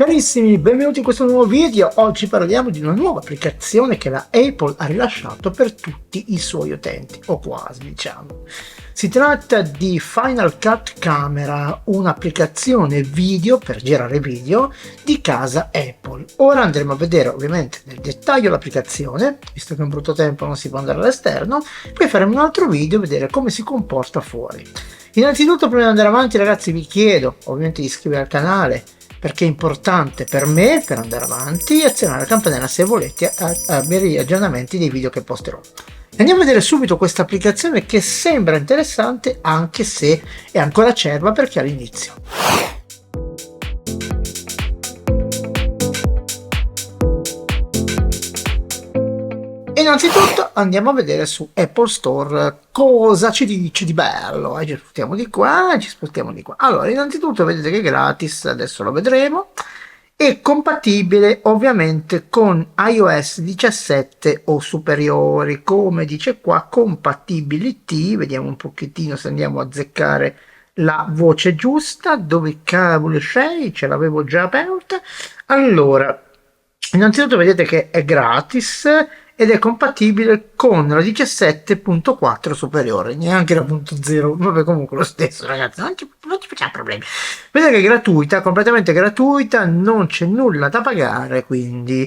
Carissimi, benvenuti in questo nuovo video. Oggi parliamo di una nuova applicazione che la Apple ha rilasciato per tutti i suoi utenti, o quasi, diciamo. Si tratta di Final Cut Camera, un'applicazione video per girare video di casa Apple. Ora andremo a vedere ovviamente nel dettaglio l'applicazione, visto che è un brutto tempo non si può andare all'esterno, poi faremo un altro video a vedere come si comporta fuori. Innanzitutto, prima di andare avanti, ragazzi, vi chiedo ovviamente di iscrivervi al canale, perché è importante per me per andare avanti, e azionare la campanella se volete avere gli aggiornamenti dei video che posterò. Andiamo a vedere subito questa applicazione che sembra interessante, anche se è ancora acerba perché è all'inizio. Innanzitutto andiamo a vedere su Apple Store cosa ci dice di bello. Ci spostiamo di qua, ci spostiamo di qua. Allora, innanzitutto vedete che è gratis, adesso lo vedremo. È compatibile ovviamente con iOS 17 o superiori, come dice qua, compatibility. Vediamo un pochettino se andiamo a azzeccare la voce giusta. Dove cavolo sei? Ce l'avevo già aperta. Allora, innanzitutto vedete che è gratis ed è compatibile con la 17.4 superiore, neanche la .0, vabbè, comunque lo stesso, ragazzi, non ci facciamo problemi. Vedete che è gratuita, completamente gratuita, non c'è nulla da pagare, quindi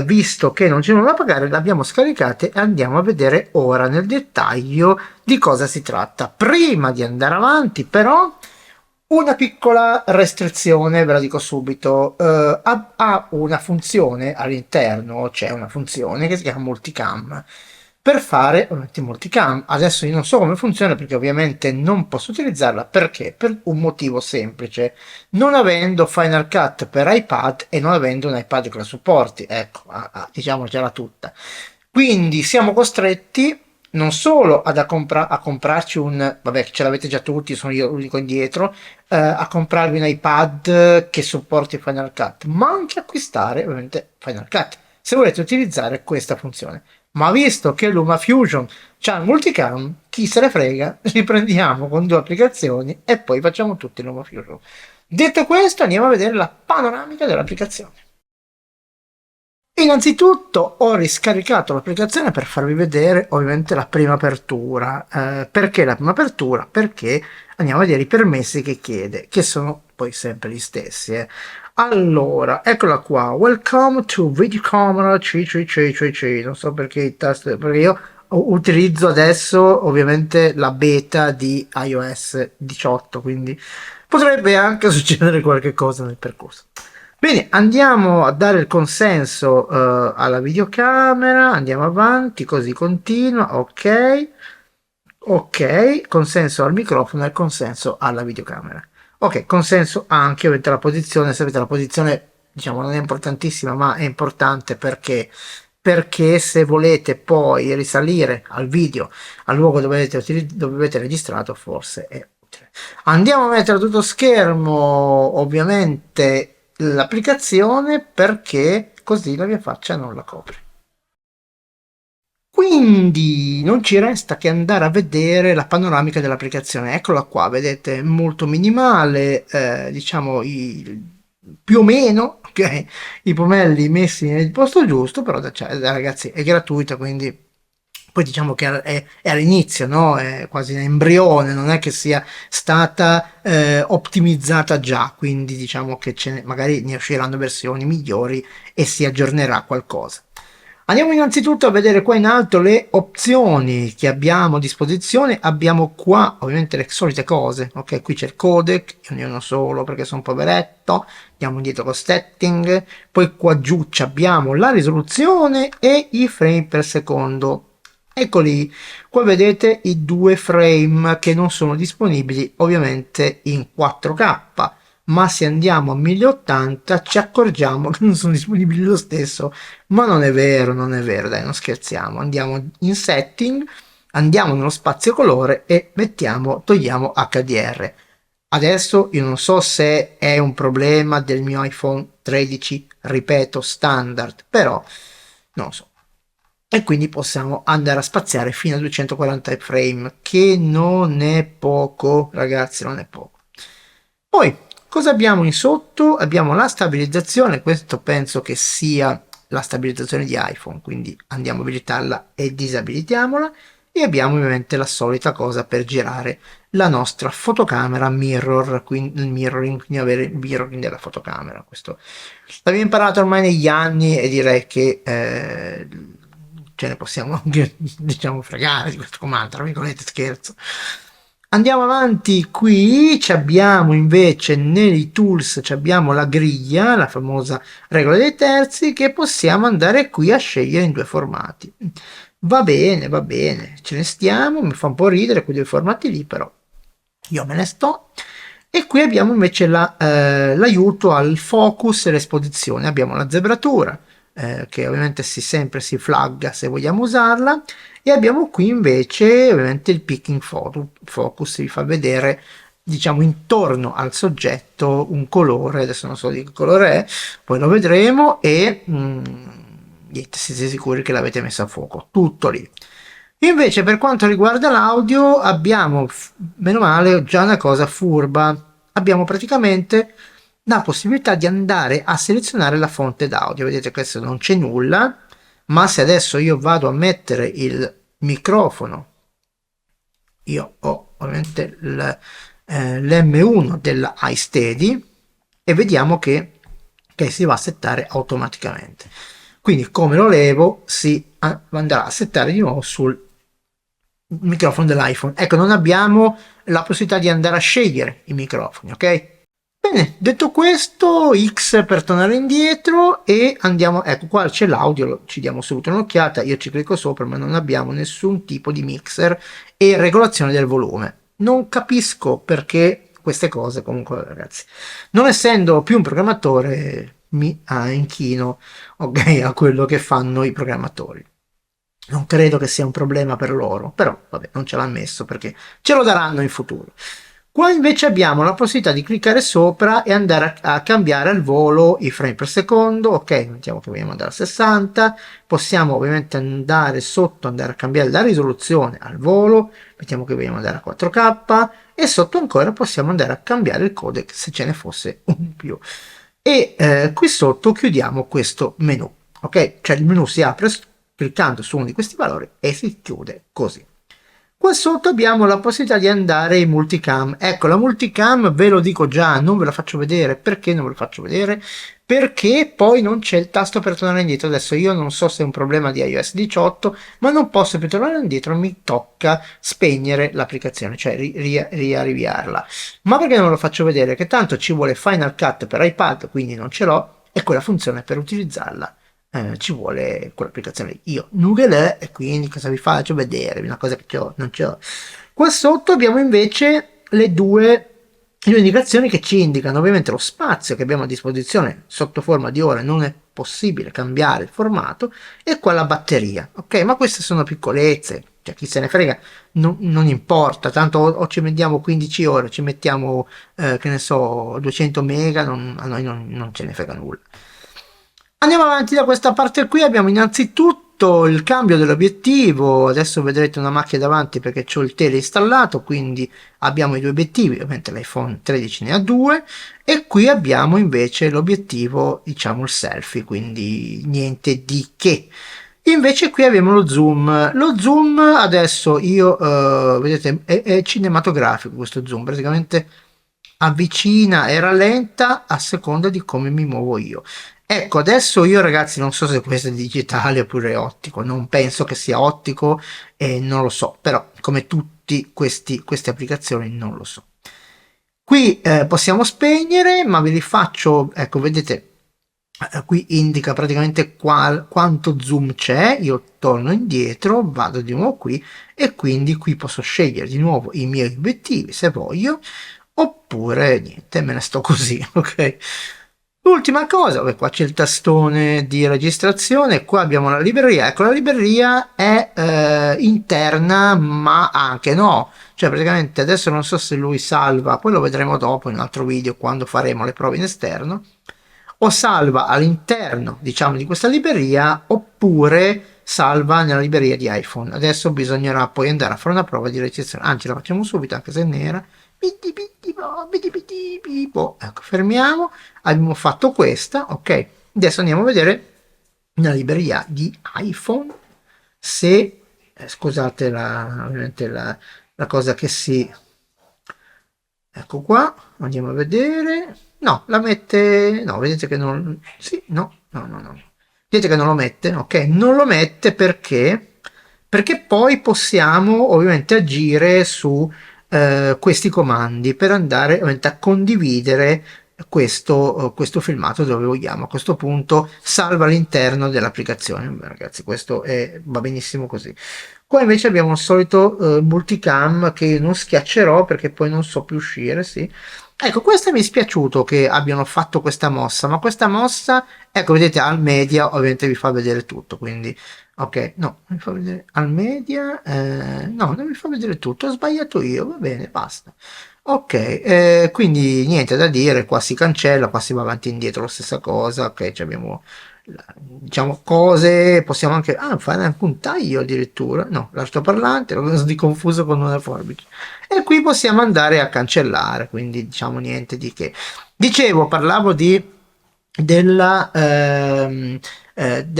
visto che non c'è nulla da pagare, l'abbiamo scaricata e andiamo a vedere ora nel dettaglio di cosa si tratta. Prima di andare avanti, però, una piccola restrizione, ve la dico subito. Ha una funzione all'interno, c'è una funzione che si chiama multicam. Per fare ovviamente multicam, adesso io non so come funziona perché ovviamente non posso utilizzarla, perché? Per un motivo semplice: non avendo Final Cut per iPad e non avendo un iPad che la supporti, ecco, diciamocela tutta. Quindi siamo costretti non solo a comprarci un, vabbè, ce l'avete già tutti, sono io l'unico indietro, a comprarvi un iPad che supporti Final Cut, ma anche acquistare ovviamente Final Cut se volete utilizzare questa funzione. Ma visto che LumaFusion c'ha il multicam, chi se ne frega, li prendiamo con due applicazioni e poi facciamo tutto in LumaFusion. Detto questo, andiamo a vedere la panoramica dell'applicazione. Innanzitutto ho riscaricato l'applicazione per farvi vedere ovviamente la prima apertura. Perché la prima apertura? Perché andiamo a vedere i permessi che chiede, che sono poi sempre gli stessi. Allora, eccola qua. Welcome to Video Camera C. Non so perché i tasti, perché io utilizzo adesso ovviamente la beta di iOS 18, quindi potrebbe anche succedere qualche cosa nel percorso. Bene, andiamo a dare il consenso alla videocamera, andiamo avanti, così continua, ok, consenso al microfono e consenso alla videocamera. Ok, consenso anche ovviamente alla posizione. Sapete, la posizione, diciamo, non è importantissima, ma è importante perché se volete poi risalire al video, al luogo dove avete registrato, forse è utile. Andiamo a mettere tutto schermo, ovviamente, l'applicazione, perché così la mia faccia non la copre. Quindi non ci resta che andare a vedere la panoramica dell'applicazione. Eccola qua, vedete, molto minimale, diciamo più o meno, okay, i pomelli messi nel posto giusto, però cioè, ragazzi, è gratuita, quindi poi diciamo che è all'inizio, no? È quasi in embrione, non è che sia stata ottimizzata già, quindi diciamo che magari ne usciranno versioni migliori e si aggiornerà qualcosa. Andiamo innanzitutto a vedere qua in alto le opzioni che abbiamo a disposizione. Abbiamo qua ovviamente le solite cose, ok? Qui c'è il codec, io ne ho uno solo perché sono un poveretto. Andiamo indietro con setting, poi qua giù abbiamo la risoluzione e i frame per secondo. Eccoli, qua vedete i due frame che non sono disponibili ovviamente in 4K, ma se andiamo a 1080 ci accorgiamo che non sono disponibili lo stesso. Ma non è vero, non è vero, dai, non scherziamo. Andiamo in setting, andiamo nello spazio colore e togliamo HDR. Adesso io non so se è un problema del mio iPhone 13, ripeto, standard, però non lo so. E quindi possiamo andare a spaziare fino a 240 frame, che non è poco, ragazzi, non è poco. Poi Cosa abbiamo in sotto? Abbiamo la stabilizzazione, questo penso che sia la stabilizzazione di iPhone, quindi andiamo a abilitarla e disabilitiamola, e abbiamo ovviamente la solita cosa per girare la nostra fotocamera mirror, quindi il mirroring, quindi avere il mirroring della fotocamera. Questo l'abbiamo imparato ormai negli anni e direi che ce ne possiamo anche, diciamo, fregare di questo comando, tra virgolette, scherzo. Andiamo avanti, qui ci abbiamo invece nei tools ci abbiamo la griglia, la famosa regola dei terzi, che possiamo andare qui a scegliere in due formati. Va bene, ce ne stiamo, mi fa un po' ridere quei due formati lì, però io me ne sto. E qui abbiamo invece l'aiuto al focus e l'esposizione. Abbiamo la zebratura, che ovviamente sempre si flagga se vogliamo usarla, e abbiamo qui invece ovviamente il picking focus, vi fa vedere diciamo intorno al soggetto un colore, adesso non so di che colore è, poi lo vedremo, e niente, siete sicuri che l'avete messa a fuoco, tutto lì. Invece per quanto riguarda l'audio abbiamo, meno male, già una cosa furba. Abbiamo praticamente la possibilità di andare a selezionare la fonte d'audio. Vedete, questo non c'è nulla, ma se adesso io vado a mettere il microfono, io ho ovviamente l'M1 della iSteady e vediamo che si va a settare automaticamente. Quindi come lo levo si andrà a settare di nuovo sul microfono dell'iPhone. Ecco, non abbiamo la possibilità di andare a scegliere i microfoni, ok? Bene, detto questo, X per tornare indietro e andiamo, ecco qua c'è l'audio, ci diamo subito un'occhiata, io ci clicco sopra ma non abbiamo nessun tipo di mixer e regolazione del volume. Non capisco perché queste cose, comunque ragazzi, non essendo più un programmatore mi inchino, ok, a quello che fanno i programmatori. Non credo che sia un problema per loro, però vabbè, non ce l'hanno messo perché ce lo daranno in futuro. Qua invece abbiamo la possibilità di cliccare sopra e andare a cambiare al volo i frame per secondo. Ok, mettiamo che vogliamo andare a 60. Possiamo ovviamente andare sotto, andare a cambiare la risoluzione al volo. Mettiamo che vogliamo andare a 4K. E sotto ancora possiamo andare a cambiare il codec se ce ne fosse un più. E qui sotto chiudiamo questo menu. Ok, cioè il menu si apre cliccando su uno di questi valori e si chiude così. Qua sotto abbiamo la possibilità di andare in multicam. Ecco, la multicam ve lo dico già, non ve la faccio vedere. Perché non ve lo faccio vedere? Perché poi non c'è il tasto per tornare indietro. Adesso io non so se è un problema di iOS 18, ma non posso più tornare indietro, mi tocca spegnere l'applicazione, cioè riavviarla. Ma perché non ve lo faccio vedere? Che tanto ci vuole Final Cut per iPad, quindi non ce l'ho, e quella funzione per utilizzarla ci vuole quell'applicazione. Io non ve l'ho e quindi cosa vi faccio vedere? Una cosa che non c'ho. Qua sotto abbiamo invece le due indicazioni che ci indicano ovviamente lo spazio che abbiamo a disposizione sotto forma di ore, non è possibile cambiare il formato, e qua la batteria, ok? Ma queste sono piccolezze, cioè chi se ne frega, non importa, tanto o ci mettiamo 15 ore, ci mettiamo che ne so 200 mega, a noi non ce ne frega nulla. Andiamo avanti da questa parte qui, abbiamo innanzitutto il cambio dell'obiettivo. Adesso vedrete una macchina davanti perché ho il tele installato, quindi abbiamo i due obiettivi, ovviamente l'iPhone 13 ne ha due, e qui abbiamo invece l'obiettivo, diciamo il selfie, quindi niente di che. Invece qui abbiamo lo zoom adesso io, vedete, è cinematografico questo zoom, praticamente avvicina e rallenta a seconda di come mi muovo io. Ecco, adesso io ragazzi non so se questo è digitale oppure ottico, non penso che sia ottico e non lo so, però come tutte queste applicazioni non lo so. Qui possiamo spegnere, ma ve li faccio, ecco, vedete, qui indica praticamente quanto zoom c'è, io torno indietro, vado di nuovo qui e quindi qui posso scegliere di nuovo i miei obiettivi se voglio, oppure niente, me ne sto così, ok? L'ultima cosa, beh, qua c'è il tastone di registrazione, qua abbiamo la libreria, ecco la libreria è interna ma anche no, cioè praticamente adesso non so se lui salva, poi lo vedremo dopo in un altro video quando faremo le prove in esterno, o salva all'interno diciamo di questa libreria oppure salva nella libreria di iPhone. Adesso bisognerà poi andare a fare una prova di registrazione, anzi la facciamo subito anche se è nera, Ecco, fermiamo, abbiamo fatto questa, ok, adesso andiamo a vedere nella libreria di iPhone se, scusate ovviamente la cosa che si, ecco qua, andiamo a vedere, no, la mette, no, vedete che non, sì, no, vedete che non lo mette, ok, non lo mette perché poi possiamo ovviamente agire su questi comandi per andare ovviamente a condividere questo filmato dove vogliamo. A questo punto salva all'interno dell'applicazione. Ragazzi, questo va benissimo così. Qua invece abbiamo il solito multicam che io non schiaccerò perché poi non so più uscire, sì. Ecco, questo mi è spiaciuto che abbiano fatto questa mossa, ma questa mossa, ecco, vedete, al media ovviamente vi fa vedere tutto, quindi, ok, no, mi fa vedere al media, no, non mi fa vedere tutto, ho sbagliato io, va bene, basta. Ok, quindi niente da dire, qua si cancella, qua si va avanti e indietro, la stessa cosa, ok, abbiamo diciamo cose, possiamo anche fare anche un taglio addirittura, no, l'altoparlante, l'ho di confuso con una forbice. E qui possiamo andare a cancellare, quindi diciamo niente di che. Dicevo, parlavo della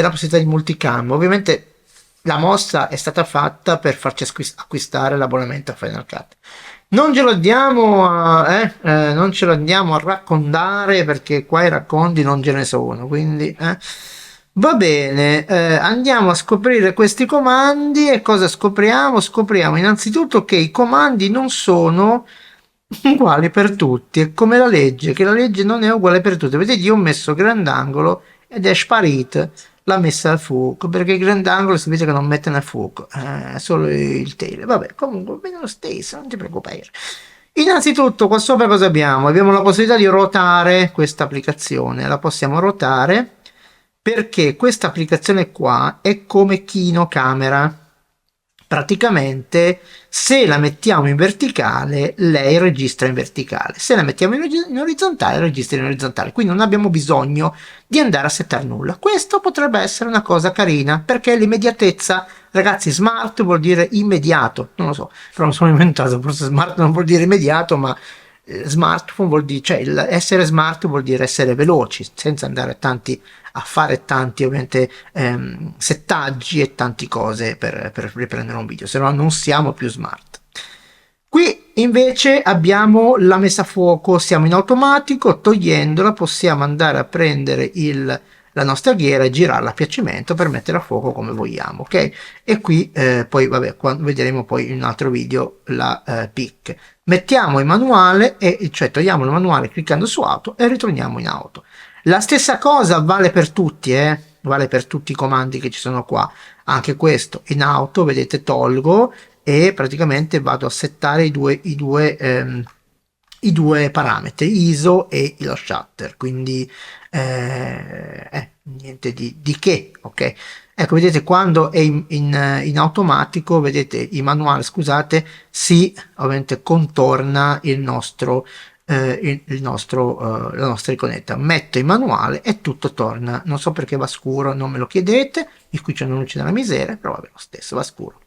possibilità di multicam. Ovviamente la mossa è stata fatta per farci acquistare l'abbonamento a Final Cut. Non ce lo andiamo non ce lo andiamo a raccontare perché qua i racconti non ce ne sono, quindi va bene, andiamo a scoprire questi comandi e cosa scopriamo? Scopriamo innanzitutto che i comandi non sono uguali per tutti, è come la legge, che la legge non è uguale per tutti. Vedete, io ho messo grandangolo ed è sparito, l'ha messa al fuoco, perché il grandangolo si vede che non mette nel fuoco, solo il tele. Vabbè, comunque va bene lo stesso, non ti preoccupare. Innanzitutto qua sopra cosa abbiamo? Abbiamo la possibilità di ruotare questa applicazione, la possiamo ruotare perché questa applicazione qua è come Kino Camera. Praticamente se la mettiamo in verticale lei registra in verticale, se la mettiamo in orizzontale registra in orizzontale, quindi non abbiamo bisogno di andare a settare nulla. Questo potrebbe essere una cosa carina perché l'immediatezza, ragazzi, smart vuol dire immediato, non lo so, però non sono inventato, forse smart non vuol dire immediato, ma smartphone vuol dire, cioè essere smart vuol dire essere veloci senza andare a fare tanti ovviamente settaggi e tante cose per riprendere un video, se no non siamo più smart. Qui invece abbiamo la messa a fuoco, siamo in automatico, togliendola possiamo andare a prendere la nostra ghiera e girarla a piacimento per mettere a fuoco come vogliamo, ok? E qui poi vabbè, quando vedremo poi in un altro video la PIC. Mettiamo in manuale, cioè togliamo il manuale cliccando su auto e ritorniamo in auto. La stessa cosa vale per tutti, vale per tutti i comandi che ci sono qua. Anche questo in auto, vedete, tolgo e praticamente vado a settare i due parametri, ISO e lo shutter, quindi niente di che, ok? Ecco, vedete quando è in automatico, vedete in manuale, scusate, si ovviamente contorna la nostra iconetta. Metto in manuale e tutto torna. Non so perché va scuro, non me lo chiedete. Qui c'è una luce della miseria, però vabbè, lo stesso va scuro.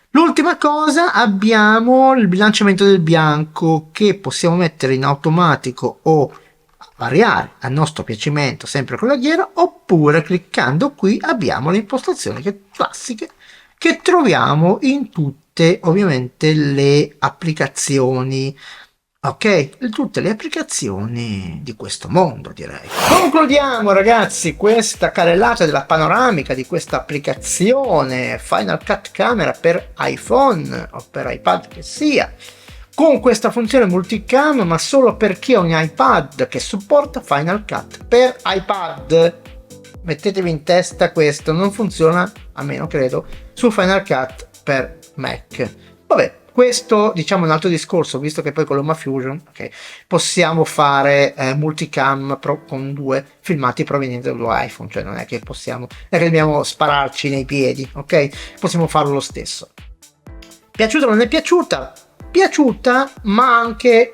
L'ultima cosa, abbiamo il bilanciamento del bianco che possiamo mettere in automatico o variare a nostro piacimento sempre con la ghiera, oppure cliccando qui abbiamo le impostazioni classiche che troviamo in tutte ovviamente le applicazioni, ok, tutte le applicazioni di questo mondo, direi. Concludiamo ragazzi questa carrellata della panoramica di questa applicazione Final Cut Camera per iPhone o per iPad che sia, con questa funzione multicam, ma solo per chi ha un iPad che supporta Final Cut per iPad. Mettetevi in testa questo, non funziona, almeno credo, su Final Cut per Mac. Vabbè, questo diciamo è un altro discorso, visto che poi con LumaFusion possiamo fare multicam con due filmati provenienti dal tuo iPhone, cioè non è che dobbiamo spararci nei piedi, ok? Possiamo farlo lo stesso. Piaciuta o non è piaciuta? Piaciuta, ma anche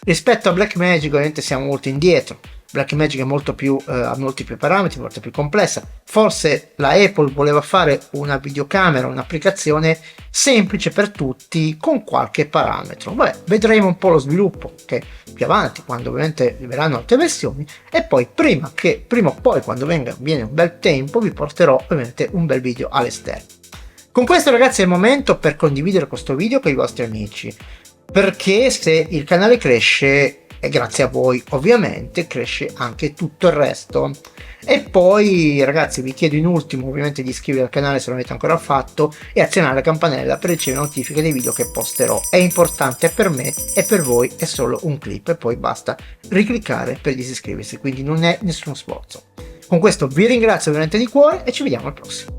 rispetto a Blackmagic ovviamente siamo molto indietro. Blackmagic è molto più, ha molti più parametri, molto più complessa. Forse la Apple voleva fare una videocamera, un'applicazione semplice per tutti con qualche parametro. Vabbè, vedremo un po' lo sviluppo che più avanti, quando ovviamente arriveranno altre versioni, e poi prima o poi, quando viene un bel tempo, vi porterò ovviamente un bel video all'esterno. Con questo, ragazzi, è il momento per condividere questo video con i vostri amici, perché se il canale cresce, e grazie a voi ovviamente, cresce anche tutto il resto. E poi, ragazzi, vi chiedo in ultimo ovviamente di iscrivervi al canale se non l'avete ancora fatto e azionare la campanella per ricevere notifiche dei video che posterò. È importante per me, e per voi è solo un clip e poi basta ricliccare per disiscriversi, quindi non è nessuno sforzo. Con questo vi ringrazio veramente di cuore e ci vediamo al prossimo.